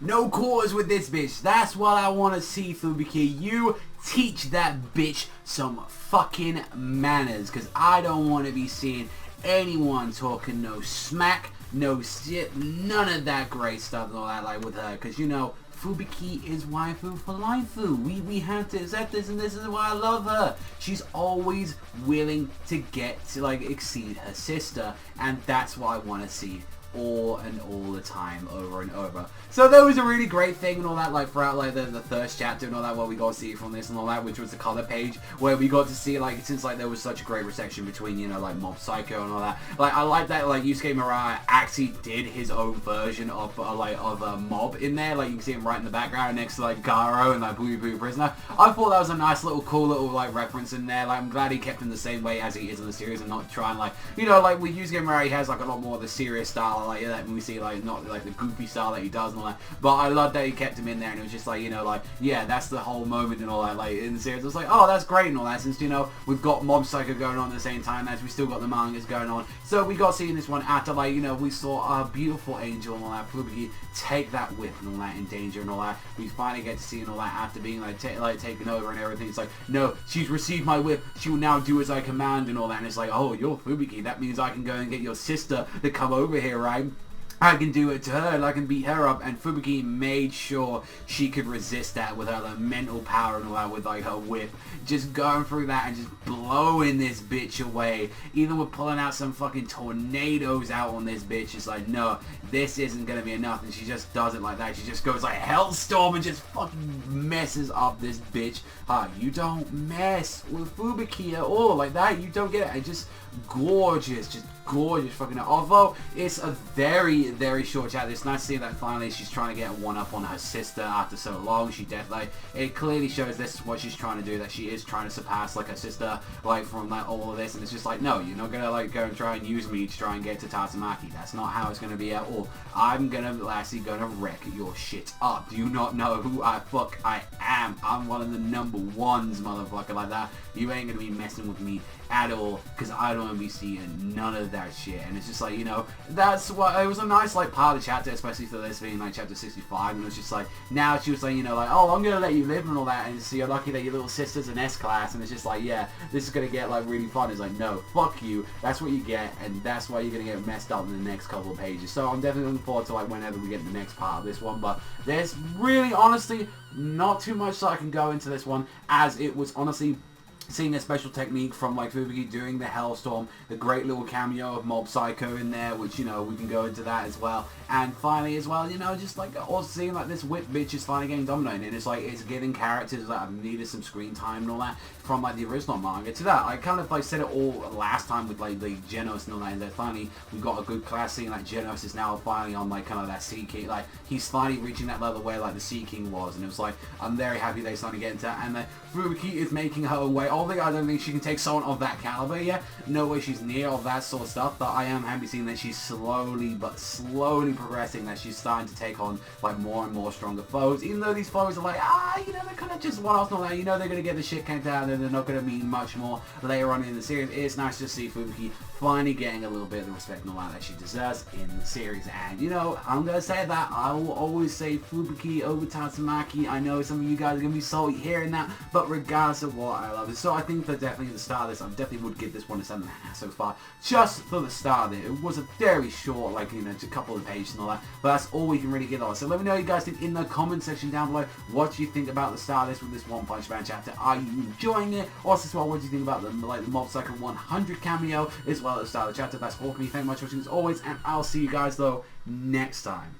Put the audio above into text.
no quarters with this bitch. That's what I want to see, Fubiki. You teach that bitch some fucking manners, because I don't want to be seeing anyone talking no smack, no shit, none of that great stuff and all that, like, with her, because, you know, Fubiki is waifu for life. We have to accept this, and this is why I love her. She's always willing to get to, like, exceed her sister, and that's what I want to see all and all the time, over and over. So that was a really great thing and all that, like, throughout, like, the first chapter and all that, where we got to see from this and all that, which was the color page, where we got to see, like, since, like, there was such a great resection between, you know, like, Mob Psycho and all that. Like, I like that, like, Yusuke Mirai actually did his own version of, Mob in there. Like, you can see him right in the background next to, like, Garo and, like, Boo Boo Prisoner. I thought that was a nice little, cool little, like, reference in there. Like, I'm glad he kept him the same way as he is in the series and not try and, like, you know, like, with Yusuke Mirai, he has, like, a lot more of the serious style, like that we see, like, not like the goofy style that he does and all that, but I love that he kept him in there, and it was just like, you know, like, yeah, that's the whole moment and all that, like, in the series. It was like, oh, that's great and all that, since, you know, we've got Mob Psycho going on at the same time as we still got the mangas going on. So we got seeing this one after, like, you know, we saw a beautiful angel and all that, Fubiki take that whip and all that in danger and all that. We finally get to see and all that after being, like, taken over and everything. It's like, no, she's received my whip, she will now do as I command and all that, and it's like, oh, you're Fubiki, that means I can go and get your sister to come over here, right? I can do it to her, and I can beat her up, and Fubiki made sure she could resist that with her, like, mental power and all that, with, like, her whip, just going through that and just blowing this bitch away, even with pulling out some fucking tornadoes out on this bitch. It's like, no, this isn't gonna be enough, and she just does it like that. She just goes like Hellstorm and just fucking messes up this bitch. You don't mess with Fubiki at all like that. You don't get it. It's just gorgeous, just gorgeous fucking. Although it's a very, very short chat, it's nice to see that finally she's trying to get a one-up on her sister after so long. She definitely, it clearly shows this is what she's trying to do, that she is trying to surpass, like, her sister, like, from, like, all of this. And it's just like, no, you're not gonna, like, go and try and use me to try and get to Tatsumaki. That's not how it's gonna be at all. I'm actually gonna wreck your shit up. Do you not know who I am? I'm one of the number ones, motherfucker, like that. You ain't gonna be messing with me at all, because I don't want to be seeing none of that shit. And it's just like, you know, that's what, it was a nice, like, part of the chapter, especially for this being, like, chapter 65, and it was just like, now she was like, you know, like, oh, I'm gonna let you live and all that, and so you're lucky that your little sister's an S-class, and it's just like, yeah, this is gonna get, like, really fun. It's like, no, fuck you, that's what you get, and that's why you're gonna get messed up in the next couple of pages. So I'm definitely looking forward to, like, whenever we get the next part of this one, but there's really, honestly, not too much that I can go into this one, as it was, honestly, seeing a special technique from, like, Fubiki doing the Hellstorm, the great little cameo of Mob Psycho in there, which, you know, we can go into that as well. And finally as well, you know, just, like, also seeing, like, this whip bitch is finally getting dominated. And it's like, it's giving characters that have needed some screen time and all that from, like, the original manga to that. I kind of, like, said it all last time with, like, the Genos and all that, and that finally we got a good class scene. Like, Genos is now finally on, like, kind of that Sea King, like, he's finally reaching that level where, like, the Sea King was, and it was like, I'm very happy they started getting to that. And then Fubiki is making her own way. Although I don't think she can take someone of that caliber yet. No way she's near of that sort of stuff, but I am happy seeing that she's slowly progressing, that she's starting to take on, like, more and more stronger foes, even though these foes are like, you know, they're kind of just one-offs and all that. You know, they're going to get the shit kicked out, and they're not going to mean much more later on in the series. It's nice to see Fubiki finally getting a little bit of the respect and all that she deserves in the series. And, you know, I'm going to say that I will always say Fubiki over Tatsumaki. I know some of you guys are going to be salty hearing that, but regardless of what, I love it. So I think that definitely at the start of this, I definitely would give this one a 7.5 so far, just for the start of it. It was a very short, like, you know, just a couple of pages and all that, but that's all we can really get on. So let me know what you guys think in the comment section down below. What do you think about the start of this with this One Punch Man chapter? Are you enjoying it? Also, as well, what do you think about the, like, the Mob Psycho 100 cameo, as well as the start of the chapter? That's all from me. Thank you very much for watching as always, and I'll see you guys, though, next time.